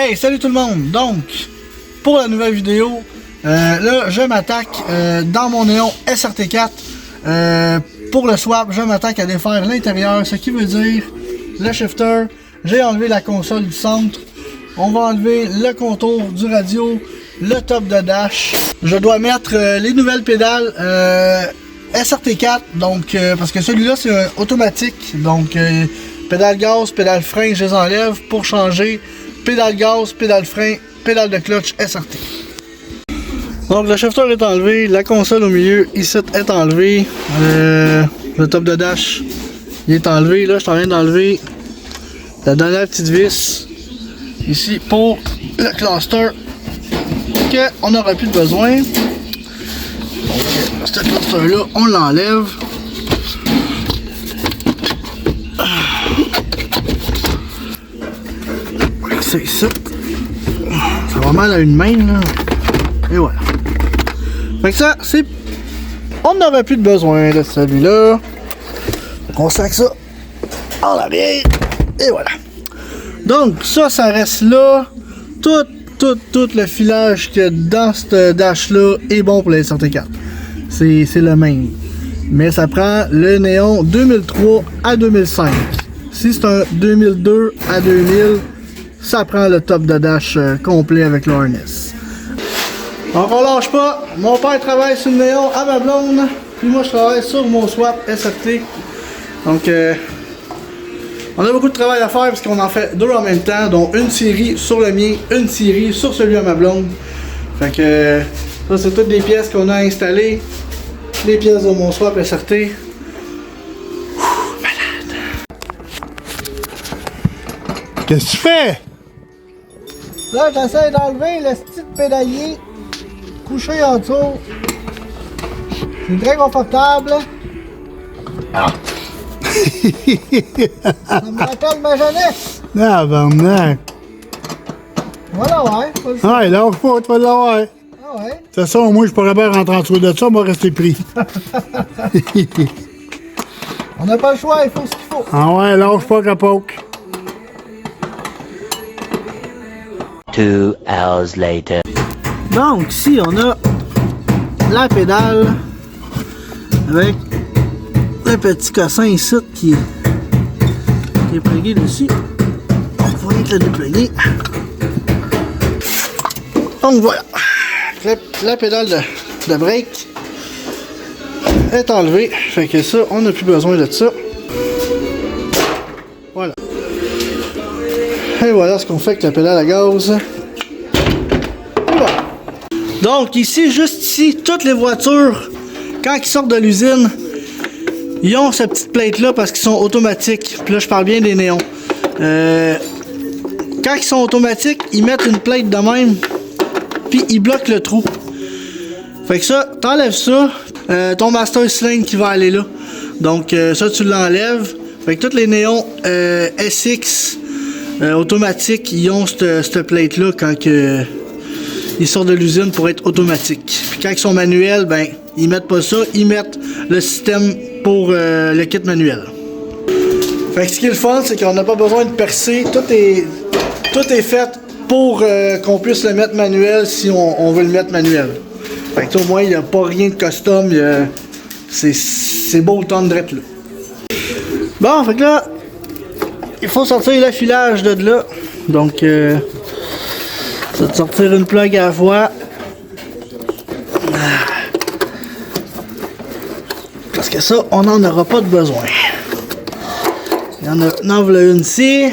Hey, salut tout le monde! Donc, pour la nouvelle vidéo, là, je m'attaque dans mon néon SRT4. Pour le swap, je m'attaque à défaire l'intérieur, ce qui veut dire le shifter. J'ai enlevé la console du centre. On va enlever le contour du radio, le top de dash. Je dois mettre les nouvelles pédales SRT4, donc parce que celui-là c'est automatique. Donc pédale gaz, pédale frein, je les enlève pour changer pédale gaz, pédale frein, pédale de clutch SRT. Donc le shifter est enlevé, la console au milieu ici est enlevée, le top de dash il est enlevé. Là je suis en train d'enlever la dernière petite vis ici pour le cluster qu'on n'aura plus de besoin. Donc ce cluster là on l'enlève. C'est ça. Ça va mal à une main là. Et voilà. Fait que ça, c'est. On n'aurait plus de besoin de celui-là. On sac ça en arrière. Et voilà. Donc ça reste là. Tout le filage qu'il y a dans ce dash-là est bon pour les SRT4. C'est le même. Mais ça prend le néon 2003 à 2005. Si c'est un 2002 à 2000, ça prend le top de dash complet avec le harness. Donc on lâche pas. Mon père travaille sur le néon à ma blonde. Puis moi je travaille sur mon swap SRT. Donc on a beaucoup de travail à faire parce qu'on en fait deux en même temps. Donc une série sur le mien, une série sur celui à ma blonde. Fait que ça c'est toutes des pièces qu'on a installées. Les pièces de mon swap SRT. Malade. Qu'est-ce que tu fais? Là j'essaie d'enlever le petit pédalier couché en dessous. C'est très confortable. Ah. Ça me rappelle ma jeunesse. Ah, barnac. Voilà, ouais. Ouais, lâche pas, tu vas l'avoir. Ah ouais. C'est ça, moi, je pourrais bien rentrer en dessous de ça, on va rester pris. On n'a pas le choix, il faut ce qu'il faut. Ah ouais, lâche pas, capoque. 2 hours later. Donc, ici, on a la pédale avec le petit cossin ici qui est plugué dessus. Donc, il faut vite le dépluguer. Donc, voilà. La pédale de break est enlevée. Fait que ça, on n'a plus besoin de ça. Voilà. Et voilà ce qu'on fait avec la pédale à gaz. Et voilà. Donc ici, juste ici, toutes les voitures, quand ils sortent de l'usine, ils ont cette petite plate là parce qu'ils sont automatiques. Puis là, je parle bien des néons. Quand ils sont automatiques, ils mettent une plate de même, puis ils bloquent le trou. Fait que ça, t'enlèves ça, ton master cylinder qui va aller là. Donc ça, tu l'enlèves. Fait que tous les néons SX automatiques, ils ont cette plate là quand ils sortent de l'usine pour être automatiques. Puis quand ils sont manuels, ben ils mettent pas ça, ils mettent le système pour le kit manuel. Fait que ce qui est le fun, c'est qu'on n'a pas besoin de percer, tout est fait pour qu'on puisse le mettre manuel si on veut le mettre manuel. Fait que au moins il n'y a pas rien de custom, c'est beau le temps de drette là. Bon, fait que là, il faut sortir le filage de là. Donc, ça va sortir une plug à la fois. Parce que ça, on n'en aura pas de besoin. Il y en a une ici.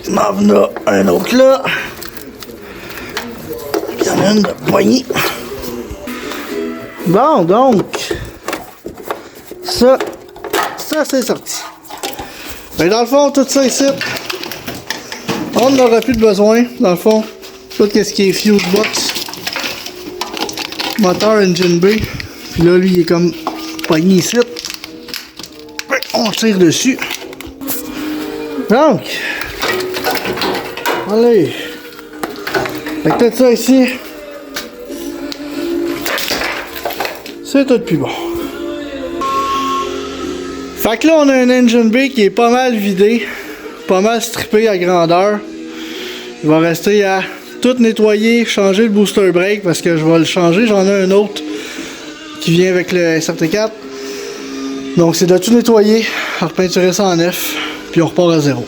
Il y en a un autre là. Il y en a une de poignée. Bon, donc, ça c'est sorti. Mais dans le fond, tout ça ici, on n'aura plus de besoin. Dans le fond, tout ce qui est fuse box, moteur engine B. Puis là, lui, il est comme pogné ici. On tire dessus. Donc, allez. Fait que tout ça ici, c'est tout plus bon. Fait que là, on a un engine bay qui est pas mal vidé. pas mal strippé à grandeur. Il va rester à tout nettoyer, changer le booster brake parce que je vais le changer. J'en ai un autre qui vient avec le SRT4. Donc c'est de tout nettoyer, repeinturer ça en neuf, puis on repart à zéro.